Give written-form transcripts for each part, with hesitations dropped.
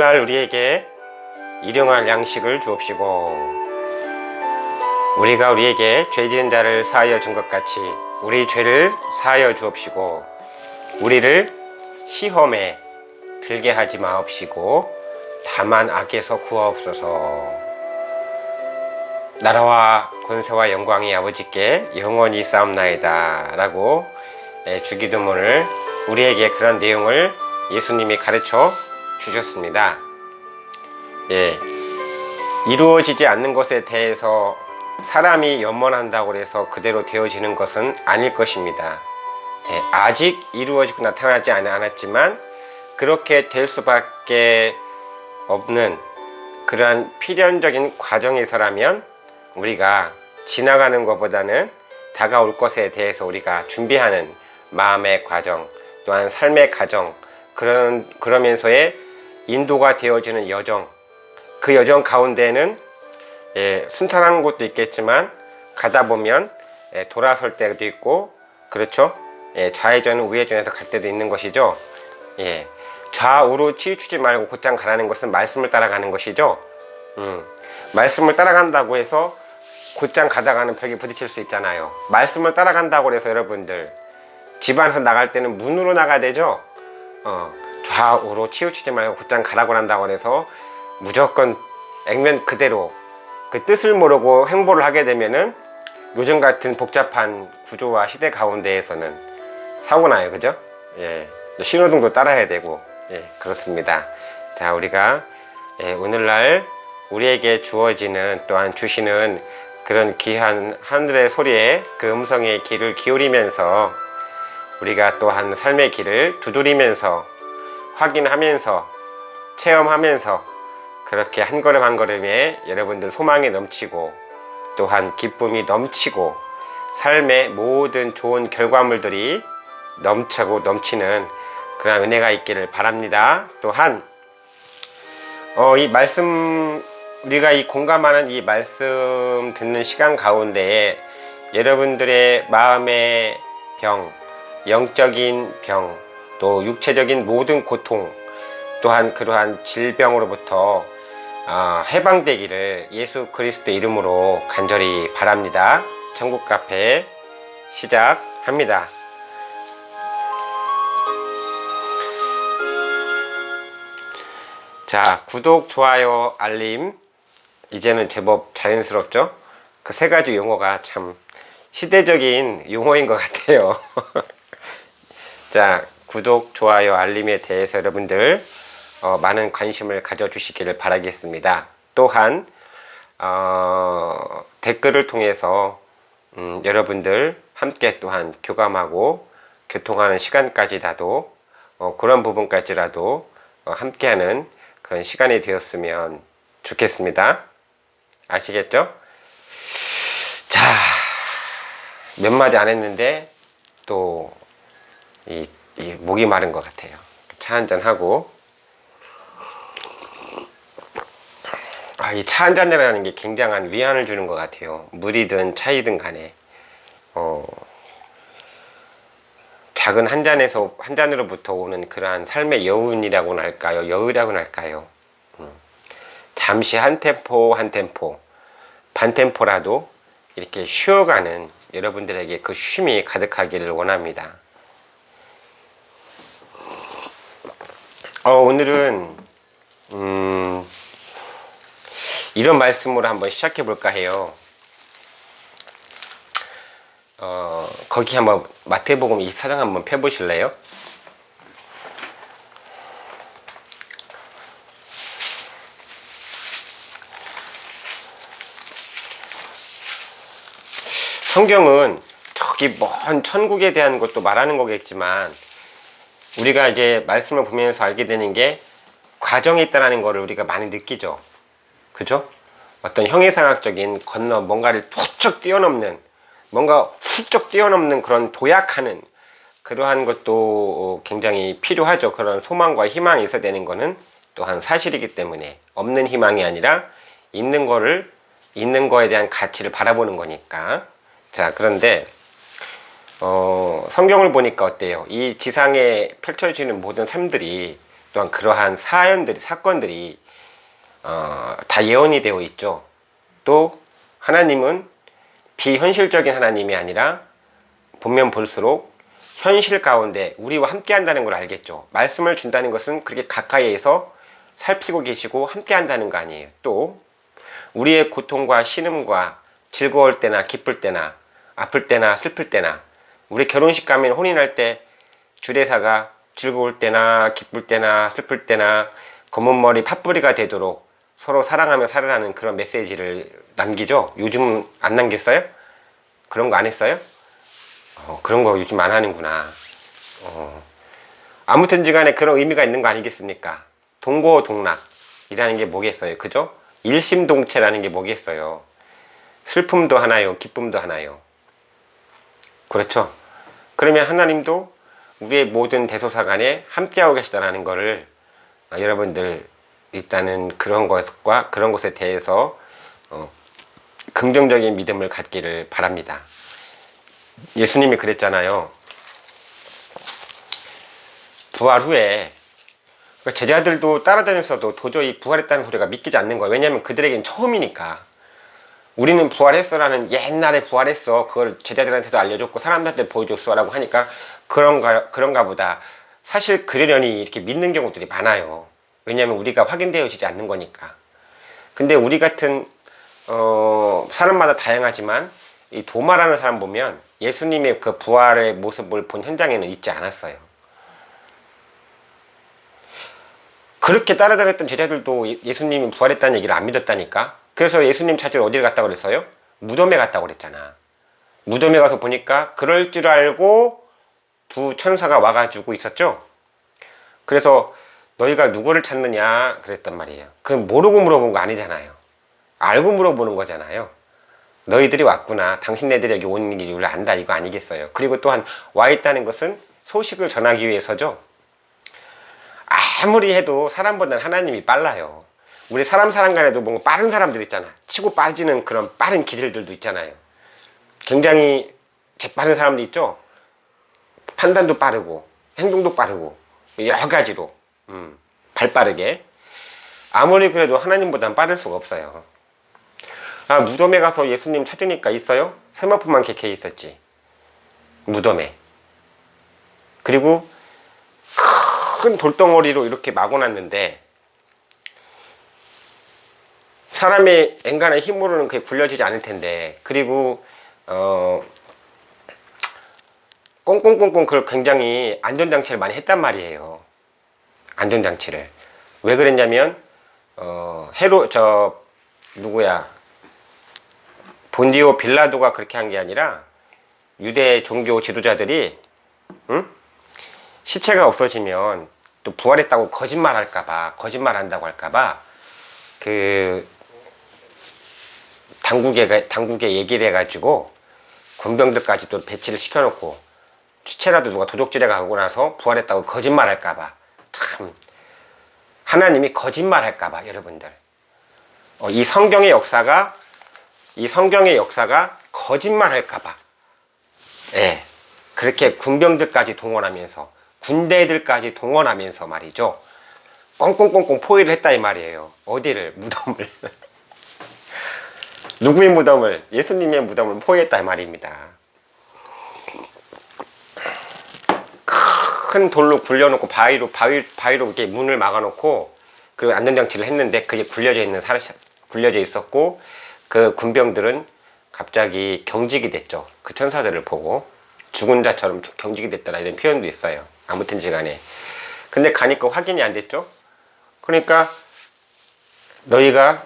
오늘날 우리에게 일용할 양식을 주옵시고 우리가 우리에게 죄 지은 자를 사하여 준 것 같이 우리 죄를 사하여 주옵시고 우리를 시험에 들게 하지 마옵시고 다만 악에서 구하옵소서. 나라와 권세와 영광이 아버지께 영원히 쌓옵나이다 라고 주기도문을 우리에게 그런 내용을 예수님이 가르쳐 주셨습니다. 이루어지지 않는 것에 대해서 사람이 염원한다고 해서 그대로 되어지는 것은 아닐 것입니다. 아직 이루어지고 나타나지 않았지만 그렇게 될 수밖에 없는 그러한 필연적인 과정에서라면 우리가 지나가는 것보다는 다가올 것에 대해서 우리가 준비하는 마음의 과정 또한 삶의 과정 그러면서의 인도가 되어지는 여정, 그 여정 가운데는 순탄한 곳도 있겠지만 가다 보면 돌아설 때도 있고 그렇죠. 좌회전 우회전해서 갈 때도 있는 것이죠. 좌우로 치우치지 말고 곧장 가라는 것은 말씀을 따라가는 것이죠. 말씀을 따라간다고 해서 곧장 가다가는 벽에 부딪힐 수 있잖아요. 말씀을 따라간다고 해서 여러분들 집안에서 나갈 때는 문으로 나가야 되죠. 좌우로 치우치지 말고 곧장 가라고 한다고 해서 무조건 액면 그대로 그 뜻을 모르고 행보를 하게 되면은 요즘 같은 복잡한 구조와 시대 가운데에서는 사고 나요. 그죠? 신호등도 따라야 되고 그렇습니다. 자, 우리가 오늘날 우리에게 주어지는 또한 주시는 그런 귀한 하늘의 소리에 그 음성의 귀를 기울이면서 우리가 또한 삶의 길을 두드리면서 확인하면서 체험하면서 그렇게 한 걸음 한 걸음에 여러분들 소망이 넘치고 또한 기쁨이 넘치고 삶의 모든 좋은 결과물들이 넘치고 넘치는 그런 은혜가 있기를 바랍니다. 또한 이 말씀 우리가 이 공감하는 이 말씀 듣는 시간 가운데에 여러분들의 마음의 병, 영적인 병, 또 육체적인 모든 고통 또한 그러한 질병으로부터 해방되기를 예수 그리스도 이름으로 간절히 바랍니다. 천국 카페 시작합니다. 자, 구독, 좋아요, 알림 이제는 제법 자연스럽죠? 그 세 가지 용어가 참 시대적인 용어인 것 같아요. 자, 구독, 좋아요, 알림에 대해서 여러분들 많은 관심을 가져주시기를 바라겠습니다. 또한 댓글을 통해서 여러분들 함께 또한 교감하고 교통하는 시간까지라도 그런 부분까지라도 함께하는 그런 시간이 되었으면 좋겠습니다. 아시겠죠? 자, 몇 마디 안 했는데 또 이 목이 마른 것 같아요. 차 한잔 하고 이 차 한잔이라는 게 굉장한 위안을 주는 것 같아요. 물이든 차이든 간에 작은 한 잔으로부터 오는 그러한 삶의 여운이라고나 할까요? 여유라고나 할까요? 잠시 한 템포 한 템포 반 템포라도 이렇게 쉬어가는 여러분들에게 그 쉼이 가득하기를 원합니다. 오늘은 이런 말씀으로 한번 시작해 볼까 해요. 거기 한번 마태복음 24장 한번 펴보실래요? 성경은 저기 먼 천국에 대한 것도 말하는 거겠지만 우리가 이제 말씀을 보면서 알게 되는 게 과정이 있다는 것을 우리가 많이 느끼죠. 그죠? 어떤 형이상학적인 뭔가를 훌쩍 뛰어넘는 뭔가 훌쩍 뛰어넘는 그런 도약하는 그러한 것도 굉장히 필요하죠. 그런 소망과 희망이 있어야 되는 거는 또한 사실이기 때문에 없는 희망이 아니라 있는 거에 대한 가치를 바라보는 거니까. 자, 그런데 성경을 보니까 어때요? 이 지상에 펼쳐지는 모든 삶들이 또한 그러한 사건들이 다 예언이 되어 있죠. 또 하나님은 비현실적인 하나님이 아니라 보면 볼수록 현실 가운데 우리와 함께 한다는 걸 알겠죠. 말씀을 준다는 것은 그렇게 가까이에서 살피고 계시고 함께 한다는 거 아니에요. 또 우리의 고통과 신음과 즐거울 때나 기쁠 때나 아플 때나 슬플 때나 우리 결혼식 가면 혼인할 때 주례사가 즐거울 때나 기쁠 때나 슬플 때나 검은 머리 팥뿌리가 되도록 서로 사랑하며 살아라는 그런 메시지를 남기죠. 요즘 안 남겼어요? 그런 거 안 했어요? 그런 거 요즘 안 하는구나. 아무튼 간에 그런 의미가 있는 거 아니겠습니까? 동고동락이라는 게 뭐겠어요? 그죠? 일심동체라는 게 뭐겠어요? 슬픔도 하나요, 기쁨도 하나요. 그렇죠? 그러면 하나님도 우리의 모든 대소사간에 함께하고 계시다는 것을 여러분들 일단은 그런 것과 그런 것에 대해서 긍정적인 믿음을 갖기를 바랍니다. 예수님이 그랬잖아요. 부활 후에 제자들도 따라다녔어도 도저히 부활했다는 소리가 믿기지 않는 거예요. 왜냐하면 그들에겐 처음이니까. 우리는 부활했어라는 옛날에 부활했어 그걸 제자들한테도 알려줬고 사람들한테 보여줬어 라고 하니까 그런가 보다. 사실 그러려니 이렇게 믿는 경우들이 많아요. 왜냐하면 우리가 확인되어지지 않는 거니까. 근데 우리 같은 사람마다 다양하지만 이 도마라는 사람 보면 예수님의 그 부활의 모습을 본 현장에는 있지 않았어요. 그렇게 따라다녔던 제자들도 예수님이 부활했다는 얘기를 안 믿었다니까. 그래서 예수님 찾으러 어디를 갔다고 그랬어요? 무덤에 갔다고 그랬잖아. 무덤에 가서 보니까 그럴 줄 알고 두 천사가 와가지고 있었죠. 그래서 너희가 누구를 찾느냐 그랬단 말이에요. 그건 모르고 물어본 거 아니잖아요. 알고 물어보는 거잖아요. 너희들이 왔구나. 당신네들이 여기 온 이유를 안다 이거 아니겠어요. 그리고 또한 와 있다는 것은 소식을 전하기 위해서죠. 아무리 해도 사람보다는 하나님이 빨라요. 우리 사람 간에도 뭔가 빠른 사람들 있잖아. 치고 빠지는 그런 빠른 기질들도 있잖아요. 굉장히 재빠른 사람도 있죠. 판단도 빠르고 행동도 빠르고 여러 가지로 발 빠르게. 아무리 그래도 하나님보단 빠를 수가 없어요. 무덤에 가서 예수님 찾으니까 있어요? 세마포만 객해 있었지. 무덤에. 그리고 큰 돌덩어리로 이렇게 막아놨는데 사람의 엔간한 힘으로는 그게 굴려지지 않을 텐데. 그리고 꽁꽁꽁꽁 그걸 굉장히 안전장치를 많이 했단 말이에요. 안전장치를. 왜 그랬냐면 본디오 빌라도가 그렇게 한 게 아니라 유대 종교 지도자들이 시체가 없어지면 또 부활했다고 거짓말한다고 할까봐 그 당국에 얘기를 해가지고 군병들까지 또 배치를 시켜놓고 시체라도 누가 도적질해 가고 나서 부활했다고 거짓말할까봐. 참 하나님이 거짓말할까봐 여러분들. 이 성경의 역사가 거짓말할까봐. 예, 그렇게 군병들까지 동원하면서 군대들까지 동원하면서 말이죠. 꽁꽁꽁꽁 포위를 했다 이 말이에요. 어디를? 무덤을. 누구의 무덤을? 예수님의 무덤을 포위했다 이 말입니다. 큰 돌로 굴려놓고 바위로 이렇게 문을 막아놓고 그 안전장치를 했는데 그게 굴려져 있었고 그 군병들은 갑자기 경직이 됐죠. 그 천사들을 보고 죽은 자처럼 경직이 됐다라 이런 표현도 있어요. 아무튼지 간에. 근데 가니까 확인이 안 됐죠. 그러니까 너희가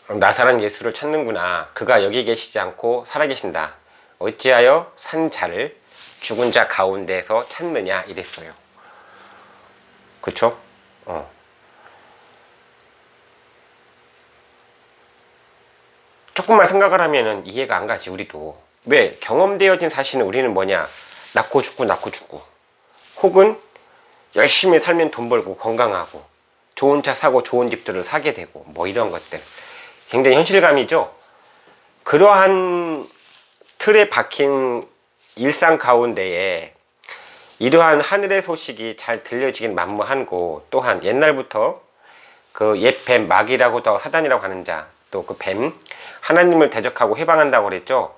나사렛 예수를 찾는구나. 그가 여기 계시지 않고 살아계신다. 어찌하여 산 자를 죽은 자 가운데서 찾느냐 이랬어요. 그쵸? 조금만 생각을 하면은 이해가 안 가지. 우리도 왜 경험되어진 사실은 우리는 뭐냐, 낳고 죽고 혹은 열심히 살면 돈 벌고 건강하고 좋은 차 사고 좋은 집들을 사게 되고 뭐 이런 것들 굉장히 현실감이죠. 그러한 틀에 박힌 일상 가운데에 이러한 하늘의 소식이 잘 들려지긴 만무하고, 또한 옛날부터 그 옛 뱀 마귀라고도 하고 사단이라고 하는 자, 또 그 뱀 하나님을 대적하고 해방한다고 그랬죠.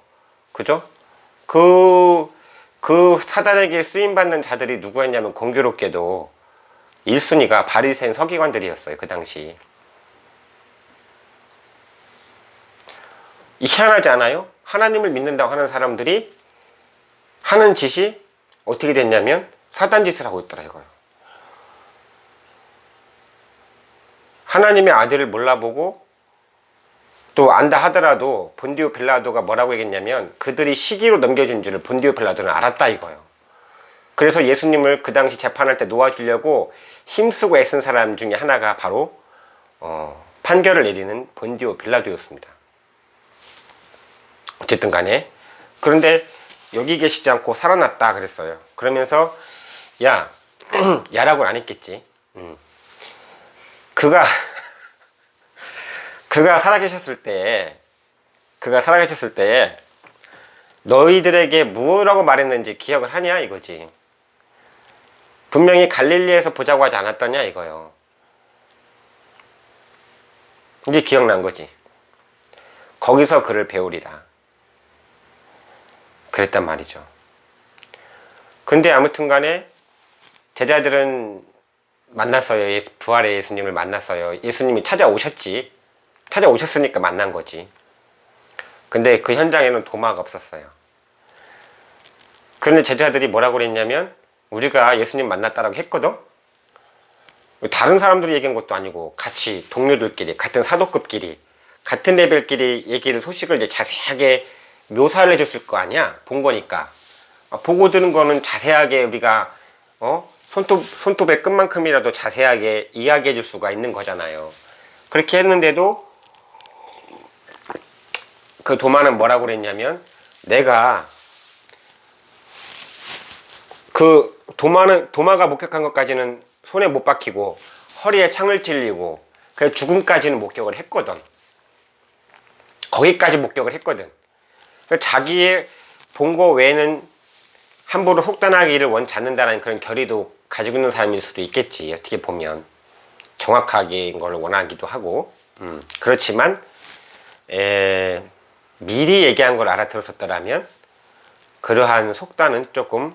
그죠? 그 사단에게 쓰임받는 자들이 누구였냐면 공교롭게도 1순위가 바리새인 서기관들이었어요. 그 당시. 희한하지 않아요? 하나님을 믿는다고 하는 사람들이 하는 짓이 어떻게 됐냐면 사단 짓을 하고 있더라 이거요. 하나님의 아들을 몰라보고 또 안다 하더라도 본디오 빌라도가 뭐라고 얘기했냐면 그들이 시기로 넘겨준 줄을 본디오 빌라도는 알았다 이거예요. 그래서 예수님을 그 당시 재판할 때 놓아주려고 힘쓰고 애쓴 사람 중에 하나가 바로 판결을 내리는 본디오 빌라도였습니다. 어쨌든 간에 그런데 여기 계시지 않고 살아났다 그랬어요. 그러면서 야 야라고는 안 했겠지. 그가 살아계셨을 때 너희들에게 뭐라고 말했는지 기억을 하냐 이거지. 분명히 갈릴리에서 보자고 하지 않았더냐 이거요. 이제 기억난 거지. 거기서 그를 배우리라 그랬단 말이죠. 근데 아무튼 간에 제자들은 만났어요. 부활의 예수님을 만났어요. 예수님이 찾아오셨으니까 만난 거지. 근데 그 현장에는 도마가 없었어요. 그런데 제자들이 뭐라고 그랬냐면 우리가 예수님 만났다라고 했거든. 다른 사람들이 얘기한 것도 아니고 같이 동료들끼리 같은 사도급끼리 같은 레벨끼리 소식을 이제 자세하게 묘사를 해줬을 거 아니야. 본 거니까. 보고 들은 거는 자세하게 우리가 손톱의 끝만큼이라도 자세하게 이야기해 줄 수가 있는 거잖아요. 그렇게 했는데도 그 도마는 뭐라고 그랬냐면 내가 그 도마가 목격한 것까지는 손에 못 박히고 허리에 창을 찔리고 그 죽음까지는 목격을 했거든. 거기까지 목격을 했거든. 자기의 본 거 외에는 함부로 속단하기를 원치 않는다는 그런 결의도 가지고 있는 사람일 수도 있겠지. 어떻게 보면 정확하게 걸 원하기도 하고. 그렇지만 미리 얘기한 걸 알아들었었더라면 그러한 속단은 조금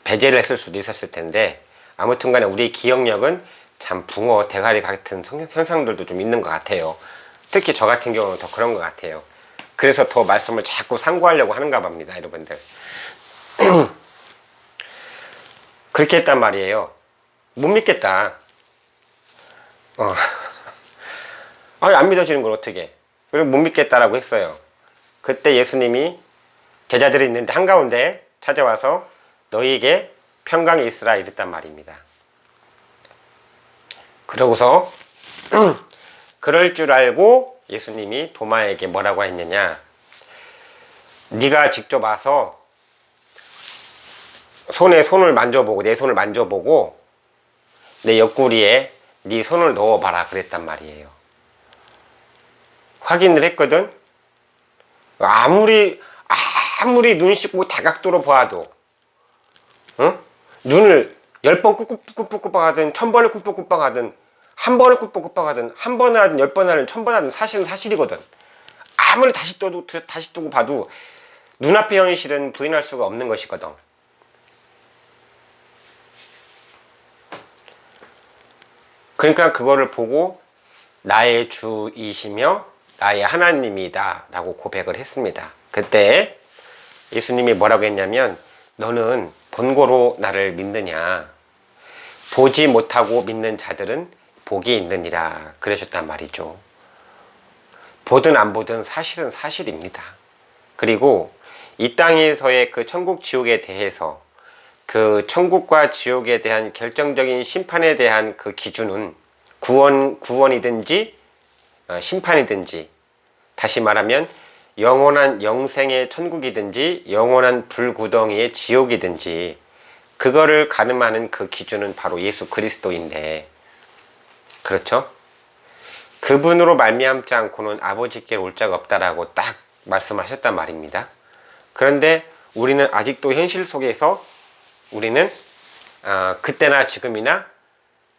배제를 했을 수도 있었을 텐데, 아무튼 간에 우리 기억력은 참 붕어, 대가리 같은 현상들도 좀 있는 것 같아요. 특히 저 같은 경우는 더 그런 것 같아요. 그래서 더 말씀을 자꾸 상고하려고 하는가 봅니다, 여러분들. 그렇게 했단 말이에요. 못 믿겠다. 안 믿어지는 걸 어떻게. 그리고 못 믿겠다라고 했어요. 그때 예수님이 제자들이 있는데 한가운데 찾아와서 너희에게 평강이 있으라 이랬단 말입니다. 그러고서 그럴 줄 알고 예수님이 도마에게 뭐라고 했느냐. 네가 직접 와서 손에 손을 만져보고 내 손을 만져보고 내 옆구리에 네 손을 넣어봐라 그랬단 말이에요. 확인을 했거든. 아무리 눈 씻고 다각도로 봐도 눈을 10번 꾹꾹꾹꾹 하든 1000번을 꾹꾹꾹 하든 한 번을 꾹꾹꾹 하든 한 번을 하든 10번 하든 1000번 하든 사실은 사실이거든. 아무리 다시 두고 봐도 눈앞의 현실은 부인할 수가 없는 것이거든. 그러니까 그거를 보고 나의 주이시며 나의 하나님이다 라고 고백을 했습니다. 그때 예수님이 뭐라고 했냐면 너는 본고로 나를 믿느냐. 보지 못하고 믿는 자들은 복이 있느니라 그러셨단 말이죠. 보든 안 보든 사실은 사실입니다. 그리고 이 땅에서의 그 천국 지옥에 대해서 그 천국과 지옥에 대한 결정적인 심판에 대한 그 기준은 구원이든지 심판이든지, 다시 말하면 영원한 영생의 천국이든지 영원한 불구덩이의 지옥이든지 그거를 가늠하는 그 기준은 바로 예수 그리스도인데, 그렇죠? 그분으로 말미암지 않고는 아버지께 올 자가 없다라고 딱 말씀하셨단 말입니다. 그런데 우리는 아직도 현실 속에서 우리는 그때나 지금이나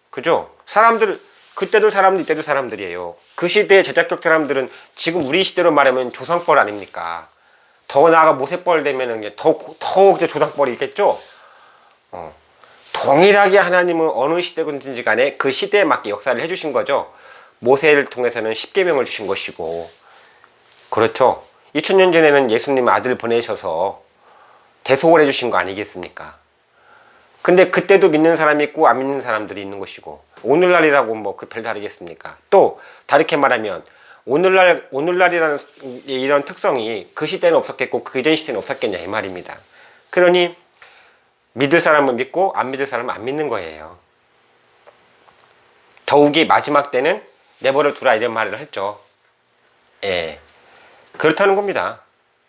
그죠? 사람들 그때도 사람들 이때도 사람들이에요. 그 시대의 제작적 사람들은 지금 우리 시대로 말하면 조상뻘 아닙니까? 더 나아가 모세뻘 되면은 더 조상뻘이 있겠죠? 동일하게 하나님은 어느 시대든지 간에 그 시대에 맞게 역사를 해주신 거죠. 모세를 통해서는 십계명을 주신 것이고, 그렇죠. 2000년 전에는 예수님 아들 보내셔서 대속을 해주신 거 아니겠습니까? 근데 그때도 믿는 사람이 있고 안 믿는 사람들이 있는 것이고, 오늘날이라고 뭐 그 별 다르겠습니까? 또 다르게 말하면 오늘날이라는 이런 특성이 그 시대는 없었겠고 그 이전 시대는 없었겠냐 이 말입니다. 그러니 믿을 사람은 믿고 안 믿을 사람은 안 믿는 거예요. 더욱이 마지막 때는 내버려 두라 이런 말을 했죠. 예, 그렇다는 겁니다.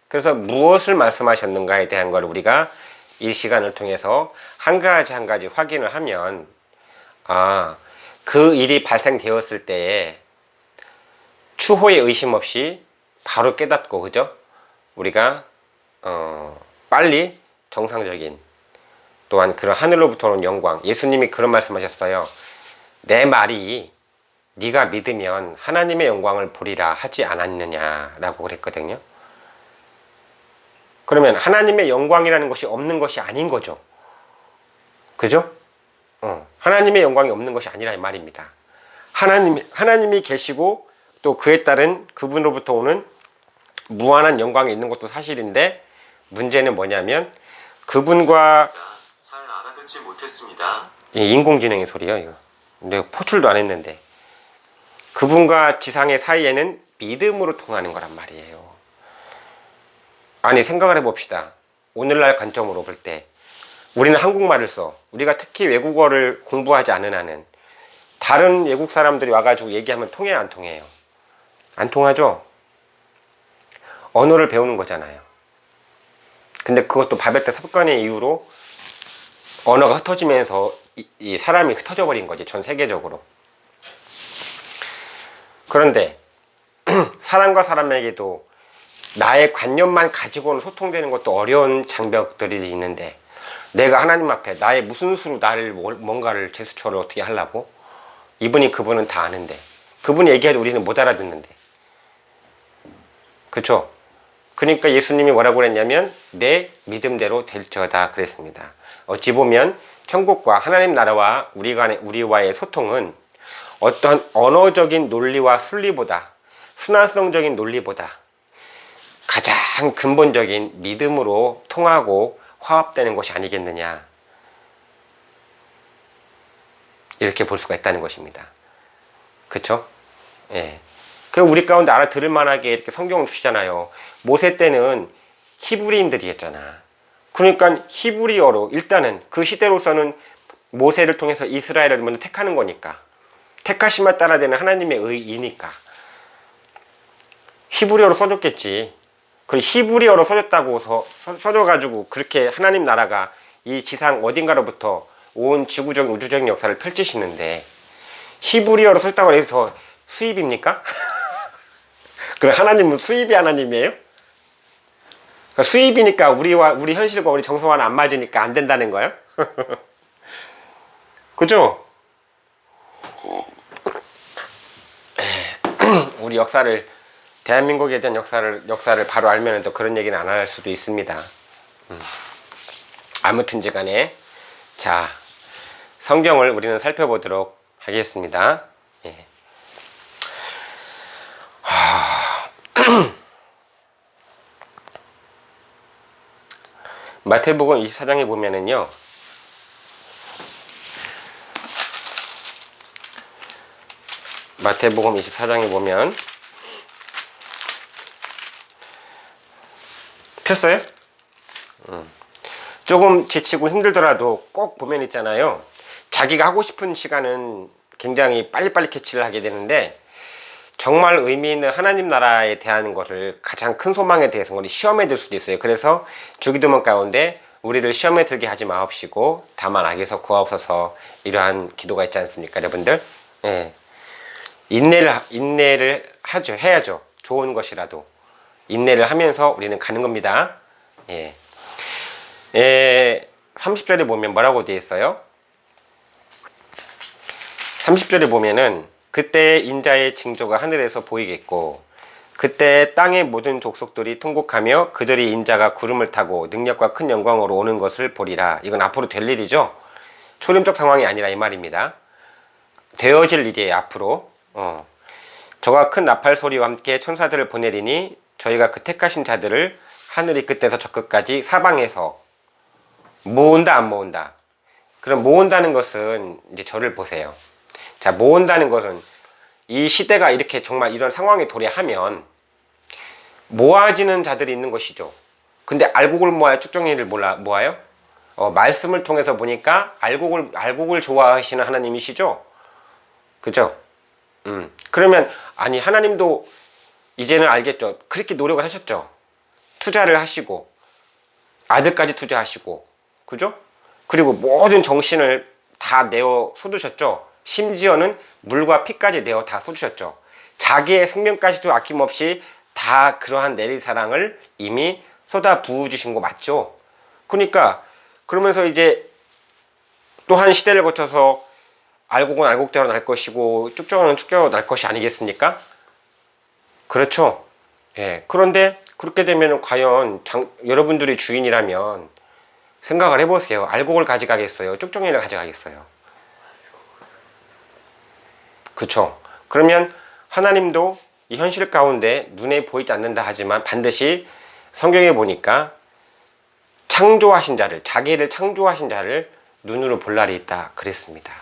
그래서 무엇을 말씀하셨는가에 대한 걸 우리가 이 시간을 통해서 한 가지 한 가지 확인을 하면 그 일이 발생되었을 때에 추호의 의심 없이 바로 깨닫고 그죠? 우리가 빨리 정상적인 또한 그런 하늘로부터 오는 영광, 예수님이 그런 말씀하셨어요. 내 말이 네가 믿으면 하나님의 영광을 보리라 하지 않았느냐라고 그랬거든요. 그러면 하나님의 영광이라는 것이 없는 것이 아닌 거죠. 그죠? 하나님의 영광이 없는 것이 아니라 이 말입니다. 하나님이 계시고 또 그에 따른 그분으로부터 오는 무한한 영광이 있는 것도 사실인데, 문제는 뭐냐면 그분과 잘 알아듣지 못했습니다. 인공지능의 소리요 이거. 내가 포출도 안 했는데 그분과 지상의 사이에는 믿음으로 통하는 거란 말이에요. 아니 생각을 해봅시다. 오늘날 관점으로 볼 때 우리는 한국말을 써. 우리가 특히 외국어를 공부하지 않은 한은 다른 외국 사람들이 와가지고 얘기하면 통해요 안 통해요? 안 통하죠? 언어를 배우는 거잖아요. 근데 그것도 바벨 때 섭관의 이유로 언어가 흩어지면서 이 사람이 흩어져 버린 거지, 전 세계적으로. 그런데 사람과 사람에게도 나의 관념만 가지고는 소통되는 것도 어려운 장벽들이 있는데, 내가 하나님 앞에 나의 무슨 수로 나를 뭔가를 제스처를 어떻게 하려고? 그분은 다 아는데, 그분이 얘기해도 우리는 못 알아듣는데, 그쵸? 그러니까 예수님이 뭐라고 그랬냐면 내 믿음대로 될지어다 그랬습니다. 어찌 보면 천국과 하나님 나라와 우리와의 소통은 어떤 언어적인 논리와 순리보다, 순환성적인 논리보다 가장 근본적인 믿음으로 통하고 화합되는 것이 아니겠느냐, 이렇게 볼 수가 있다는 것입니다. 그쵸? 예. 그럼 우리 가운데 알아들을 만하게 이렇게 성경을 주시잖아요. 모세 때는 히브리인들이었잖아. 그러니까 히브리어로, 일단은 그 시대로서는 모세를 통해서 이스라엘을 먼저 택하는 거니까, 택하심에 따라 되는 하나님의 의이니까 히브리어로 써줬겠지. 그리고 히브리어로 써줬다고 써줘가지고 그렇게 하나님 나라가 이 지상 어딘가로부터 온 지구적인 우주적인 역사를 펼치시는데, 히브리어로 써줬다고 해서 수입입니까? 그럼 하나님은 수입이 하나님이에요? 그러니까 수입이니까 우리 현실과 우리 정서와는 안 맞으니까 안 된다는 거예요? 그죠? 우리 역사를, 대한민국에 대한 역사를 바로 알면 또 그런 얘기는 안 할 수도 있습니다. 아무튼지 간에, 자, 성경을 우리는 살펴보도록 하겠습니다. 예. 마태복음 24장에 보면은요, 마태복음 24장에 보면, 폈어요? 조금 지치고 힘들더라도 꼭 보면 있잖아요, 자기가 하고 싶은 시간은 굉장히 빨리빨리 캐치를 하게 되는데, 정말 의미 있는 하나님 나라에 대한 것을, 가장 큰 소망에 대해서 우리 시험에 들 수도 있어요. 그래서 주기도문 가운데 우리를 시험에 들게 하지 마옵시고 다만 악에서 구하옵소서, 이러한 기도가 있지 않습니까, 여러분들? 예. 인내를 해야죠. 좋은 것이라도 인내를 하면서 우리는 가는 겁니다. 예. 30절에 보면 뭐라고 되어 있어요? 30절에 보면은 그때 인자의 징조가 하늘에서 보이겠고 그때 땅의 모든 족속들이 통곡하며 그들이 인자가 구름을 타고 능력과 큰 영광으로 오는 것을 보리라. 이건 앞으로 될 일이죠. 초림적 상황이 아니라 이 말입니다. 되어질 일이에요. 앞으로. 저가 큰 나팔 소리와 함께 천사들을 보내리니 저희가 그 택하신 자들을 하늘이 끝에서 저 끝까지 사방에서 모은다 안 모은다. 그럼 모은다는 것은 이제 저를 보세요. 자, 모은다는 것은 이 시대가 이렇게 정말 이런 상황에 도래하면 모아지는 자들이 있는 것이죠. 근데 알곡을 모아요? 쭉정이를 모아요? 말씀을 통해서 보니까 알곡을 좋아하시는 하나님이시죠? 그죠? 그러면 아니 하나님도 이제는 알겠죠. 그렇게 노력을 하셨죠. 투자를 하시고 아들까지 투자하시고 그죠? 그리고 모든 정신을 다 내어 쏟으셨죠. 심지어는 물과 피까지 내어 다 쏟으셨죠. 자기의 생명까지도 아낌없이 다 그러한 내리사랑을 이미 쏟아 부어주신 거 맞죠? 그러니까 그러면서 이제 또 한 시대를 거쳐서 알곡은 알곡대로 날 것이고 쭉정은 쭉정으로 날 것이 아니겠습니까? 그렇죠? 예. 그런데 그렇게 되면 과연 여러분들이 주인이라면 생각을 해보세요. 알곡을 가져가겠어요? 쭉정이를 가져가겠어요? 그쵸? 그러면 하나님도 이 현실 가운데 눈에 보이지 않는다 하지만 반드시 성경에 보니까 창조하신 자를, 자기를 창조하신 자를 눈으로 볼 날이 있다 그랬습니다.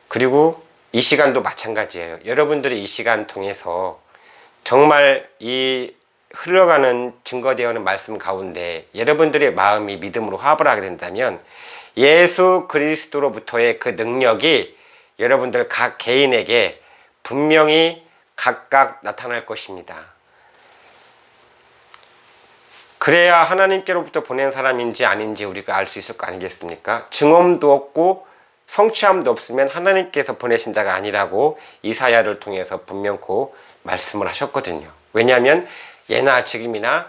그리고 이 시간도 마찬가지예요. 여러분들이 이 시간 통해서 정말 이 흘러가는 증거되어 오는 말씀 가운데 여러분들의 마음이 믿음으로 화합을 하게 된다면 예수 그리스도로부터의 그 능력이 여러분들 각 개인에게 분명히 각각 나타날 것입니다. 그래야 하나님께로부터 보낸 사람인지 아닌지 우리가 알 수 있을 거 아니겠습니까? 증언도 없고 성취함도 없으면 하나님께서 보내신 자가 아니라고 이사야를 통해서 분명코 말씀을 하셨거든요. 왜냐하면 예나 지금이나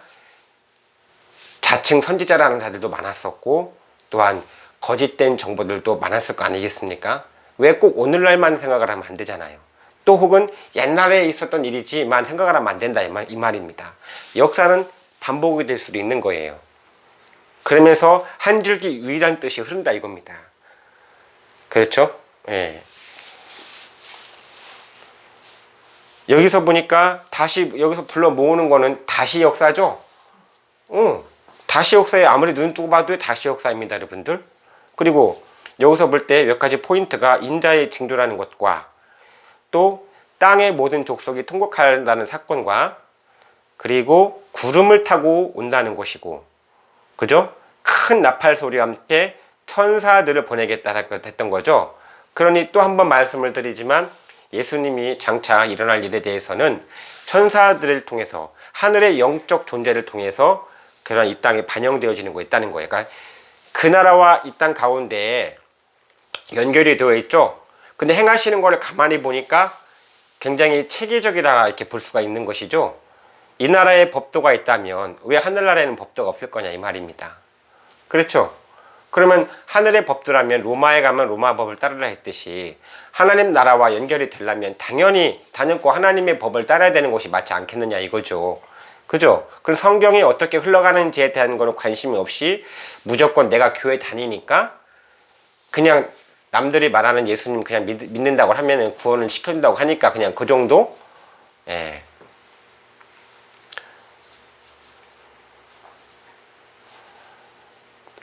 자칭 선지자라는 자들도 많았었고 또한 거짓된 정보들도 많았을 거 아니겠습니까? 왜 꼭 오늘날만 생각을 하면 안 되잖아요. 또 혹은 옛날에 있었던 일이지만 생각을 하면 안 된다 이 말입니다. 역사는 반복이 될 수도 있는 거예요. 그러면서 한 줄기 유일한 뜻이 흐른다 이겁니다. 그렇죠? 예. 여기서 보니까 다시 여기서 불러 모으는 거는 다시 역사죠? 다시 역사에 아무리 눈 뜨고 봐도 다시 역사입니다, 여러분들. 그리고 여기서 볼 때 몇 가지 포인트가 인자의 징조라는 것과 또 땅의 모든 족속이 통곡한다는 사건과 그리고 구름을 타고 온다는 것이고 그죠? 큰 나팔 소리와 함께 천사들을 보내겠다라고 했던 거죠. 그러니 또 한 번 말씀을 드리지만 예수님이 장차 일어날 일에 대해서는 천사들을 통해서 하늘의 영적 존재를 통해서 그런 이 땅에 반영되어지는 거 있다는 거예요. 그러니까 그 나라와 이 땅 가운데에 연결이 되어 있죠. 근데 행하시는 거를 가만히 보니까 굉장히 체계적이라 이렇게 볼 수가 있는 것이죠. 이 나라에 법도가 있다면 왜 하늘나라에는 법도가 없을 거냐 이 말입니다. 그렇죠? 그러면 하늘의 법도라면 로마에 가면 로마 법을 따르라 했듯이 하나님 나라와 연결이 되려면 당연히 단연코 하나님의 법을 따라야 되는 것이 맞지 않겠느냐 이거죠. 그죠? 그럼 성경이 어떻게 흘러가는지에 대한 거는 관심이 없이 무조건 내가 교회 다니니까 그냥 남들이 말하는 예수님 그냥 믿는다고 하면 구원을 시켜준다고 하니까 그냥 그 정도? 예.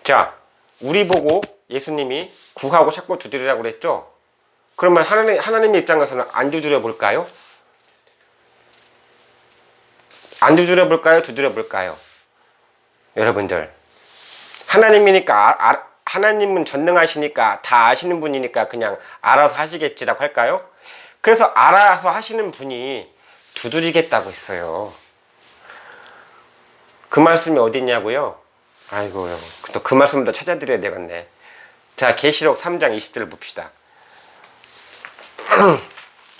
자, 우리 보고 예수님이 구하고 찾고 두드리라고 그랬죠? 그러면 하나님의 입장에서는 안 두드려 볼까요? 안 두드려 볼까요? 두드려 볼까요? 여러분들. 하나님이니까, 하나님은 전능하시니까 다 아시는 분이니까 그냥 알아서 하시겠지라고 할까요? 그래서 알아서 하시는 분이 두드리겠다고 했어요. 그 말씀이 어디 있냐고요? 아이고요. 또 그 말씀을 더 찾아드려야 되겠네. 자, 계시록 3장 20절 봅시다.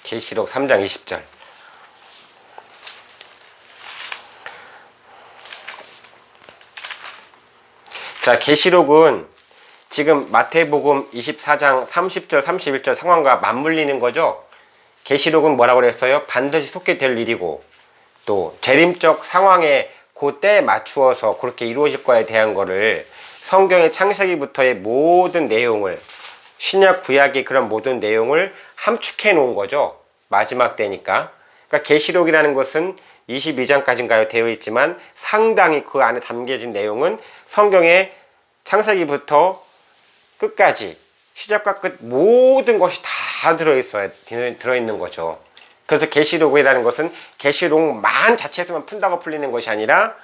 계시록 3장 20절. 자, 계시록은 지금 마태복음 24장 30절 31절 상황과 맞물리는 거죠. 계시록은 뭐라고 그랬어요? 반드시 속게 될 일이고 또 재림적 상황에 그 때에 맞추어서 그렇게 이루어질 거에 대한 거를 성경의 창세기부터의 모든 내용을 신약 구약의 그런 모든 내용을 함축해 놓은 거죠. 마지막 때니까. 그러니까 계시록이라는 것은 22장까지인가요? 되어 있지만 상당히 그 안에 담겨진 내용은 성경의 창세기부터 끝까지 시작과 끝 모든 것이 다 들어있는 거죠. 그래서 계시록이라는 것은 계시록만 자체에서만 푼다고 풀리는 것이 아니라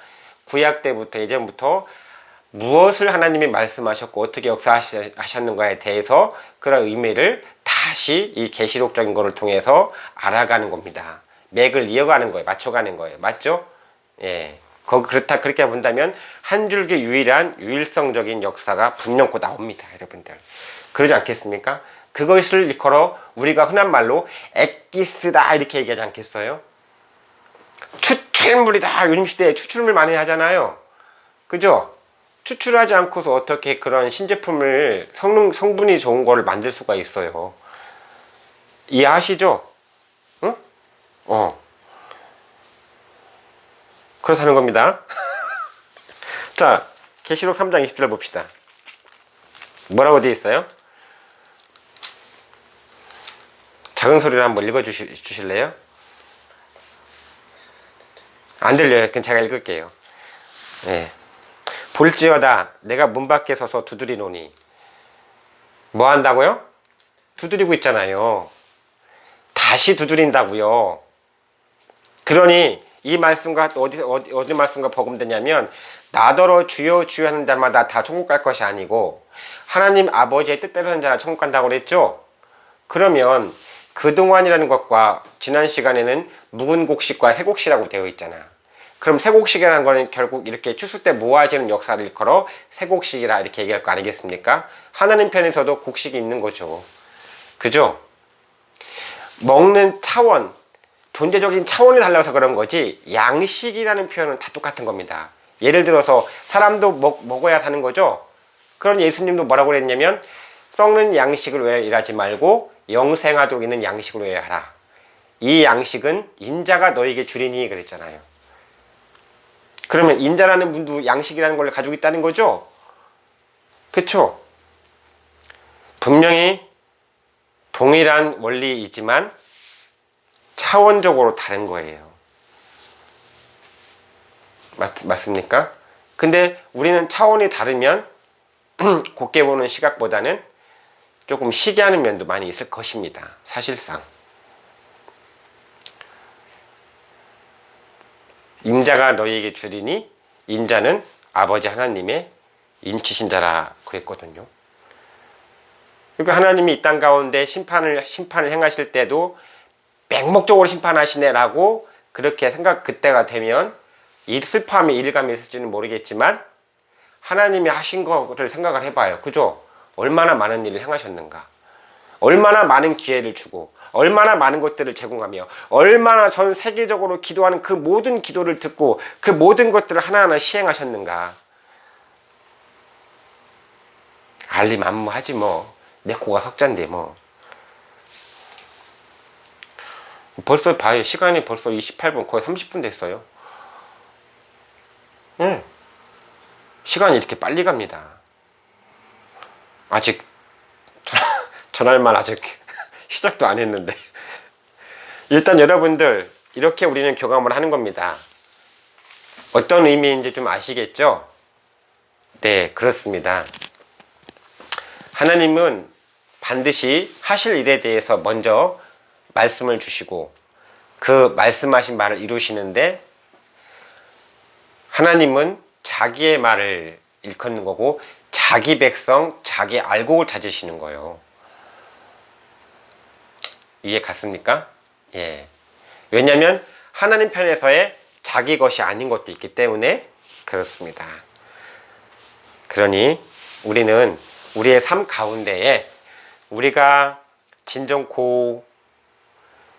구약 때부터 예전부터 무엇을 하나님이 말씀하셨고 어떻게 역사하셨는가에 대해서 그런 의미를 다시 이 계시록적인 것을 통해서 알아가는 겁니다. 맥을 이어가는 거예요. 맞춰가는 거예요. 맞죠? 예. 그렇게 본다면 한 줄기 유일한 유일성적인 역사가 분명코 나옵니다. 여러분들. 그러지 않겠습니까? 그것을 일컬어 우리가 흔한 말로 엑기스다 이렇게 얘기하지 않겠어요? 추출물이다. 요즘 시대에 추출물 많이 하잖아요. 그죠? 추출하지 않고서 어떻게 그런 신제품을 성분이 좋은 거를 만들 수가 있어요. 이해하시죠? 응? 그래서 하는 겁니다. 자, 계시록 3장 20절 봅시다. 뭐라고 되어 있어요? 작은 소리로 한번 읽어 주실래요? 안 들려요. 그럼 제가 읽을게요. 예. 볼지어다 내가 문 밖에 서서 두드리노니. 뭐 한다고요? 두드리고 있잖아요. 다시 두드린다고요. 그러니 이 말씀과 어디 말씀과 버금되냐면 나더러 주여 주여 하는 자마다 다 천국 갈 것이 아니고 하나님 아버지의 뜻대로 하는 자가 천국 간다고 그랬죠. 그러면 그동안이라는 것과 지난 시간에는 묵은 곡식과 새곡식이라고 되어 있잖아. 그럼 새곡식이라는 거는 결국 이렇게 추수 때 모아지는 역사를 일컬어 새곡식이라 이렇게 얘기할 거 아니겠습니까? 하나님 편에서도 곡식이 있는 거죠. 그죠? 먹는 차원, 존재적인 차원이 달라서 그런 거지 양식이라는 표현은 다 똑같은 겁니다. 예를 들어서 사람도 먹어야 사는 거죠. 그런 예수님도 뭐라고 그랬냐면 썩는 양식을 왜 일하지 말고 영생하도록 있는 양식으로 해야 하라. 이 양식은 인자가 너에게 주리니 그랬잖아요. 그러면 인자라는 분도 양식이라는 걸 가지고 있다는 거죠. 그쵸? 분명히 동일한 원리이지만 차원적으로 다른 거예요. 맞습니까? 근데 우리는 차원이 다르면 곱게 보는 시각보다는 조금 시기 하는 면도 많이 있을 것입니다. 사실상. 인자가 너희에게 주리니 인자는 아버지 하나님의 인치신 자라 그랬거든요. 그러니까 하나님이 이 땅 가운데 심판을 행하실 때도 맹목적으로 심판하시네라고 그렇게 그때가 되면 슬퍼함이 일감이 있을지는 모르겠지만 하나님이 하신 거를 생각을 해봐요. 그죠? 얼마나 많은 일을 행하셨는가. 얼마나 많은 기회를 주고 얼마나 많은 것들을 제공하며 얼마나 전 세계적으로 기도하는 그 모든 기도를 듣고 그 모든 것들을 하나하나 시행하셨는가. 알림안무하지 뭐. 내 코가 석잔데 뭐. 벌써 봐요. 시간이 벌써 28분 거의 30분 됐어요. 응. 시간이 이렇게 빨리 갑니다. 아직 전할만 아직 시작도 안 했는데. 일단 여러분들 이렇게 우리는 교감을 하는 겁니다. 어떤 의미인지 좀 아시겠죠? 네, 그렇습니다. 하나님은 반드시 하실 일에 대해서 먼저 말씀을 주시고 그 말씀하신 말을 이루시는데 하나님은 자기의 말을 일컫는 거고 자기 백성, 자기 알곡을 찾으시는 거예요. 이해 갔습니까? 예. 왜냐하면 하나님 편에서의 자기 것이 아닌 것도 있기 때문에 그렇습니다. 그러니 우리는 우리의 삶 가운데에 우리가 진정코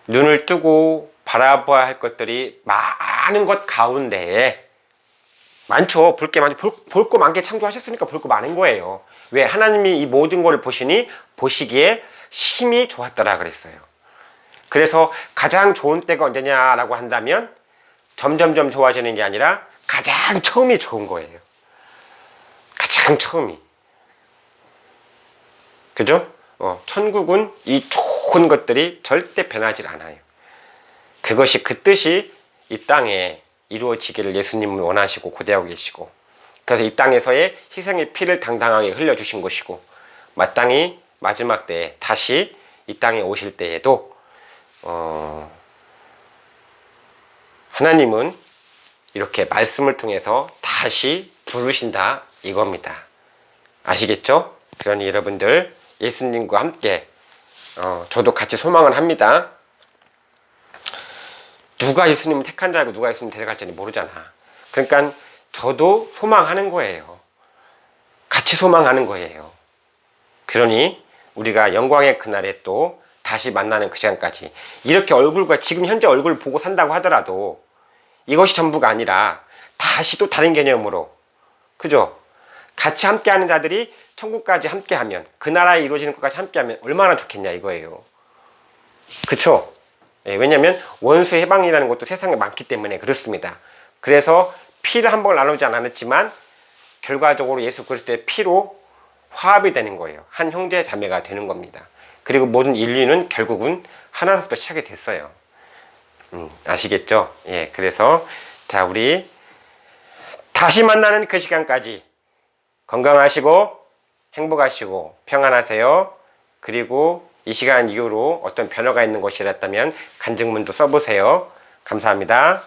눈을 뜨고 바라봐야 할 것들이 많은 것 가운데에 많죠. 볼 게 많죠. 볼 거 많게 창조하셨으니까 볼 거 많은 거예요. 왜? 하나님이 이 모든 거를 보시니 보시기에 심히 좋았더라 그랬어요. 그래서 가장 좋은 때가 언제냐라고 한다면 점점점 좋아지는 게 아니라 가장 처음이 좋은 거예요. 가장 처음이. 그죠? 천국은 이 좋은 것들이 절대 변하지 않아요. 그것이 그 뜻이 이 땅에 이루어지기를 예수님은 원하시고 고대하고 계시고, 그래서 이 땅에서의 희생의 피를 당당하게 흘려주신 것이고, 마땅히 마지막 때에 다시 이 땅에 오실 때에도 하나님은 이렇게 말씀을 통해서 다시 부르신다 이겁니다. 아시겠죠? 그러니 여러분들 예수님과 함께 저도 같이 소망을 합니다. 누가 예수님을 택한 자고 누가 예수님 데려갈지는 모르잖아. 그러니까 저도 소망하는 거예요. 같이 소망하는 거예요. 그러니 우리가 영광의 그날에 또 다시 만나는 그 시간까지 이렇게 얼굴과 지금 현재 얼굴을 보고 산다고 하더라도 이것이 전부가 아니라 다시 또 다른 개념으로, 그죠? 같이 함께하는 자들이 천국까지 함께하면, 그 나라에 이루어지는 것까지 함께하면 얼마나 좋겠냐 이거예요. 그쵸? 예, 왜냐하면 원수 해방이라는 것도 세상에 많기 때문에 그렇습니다. 그래서 피를 한 번 나누지 않았지만 결과적으로 예수 그리스도의 피로 화합이 되는 거예요. 한 형제 자매가 되는 겁니다. 그리고 모든 인류는 결국은 하나부터 시작이 됐어요. 아시겠죠? 예, 그래서 자, 우리 다시 만나는 그 시간까지 건강하시고 행복하시고 평안하세요. 그리고 이 시간 이후로 어떤 변화가 있는 것이었다면 간증문도 써보세요. 감사합니다.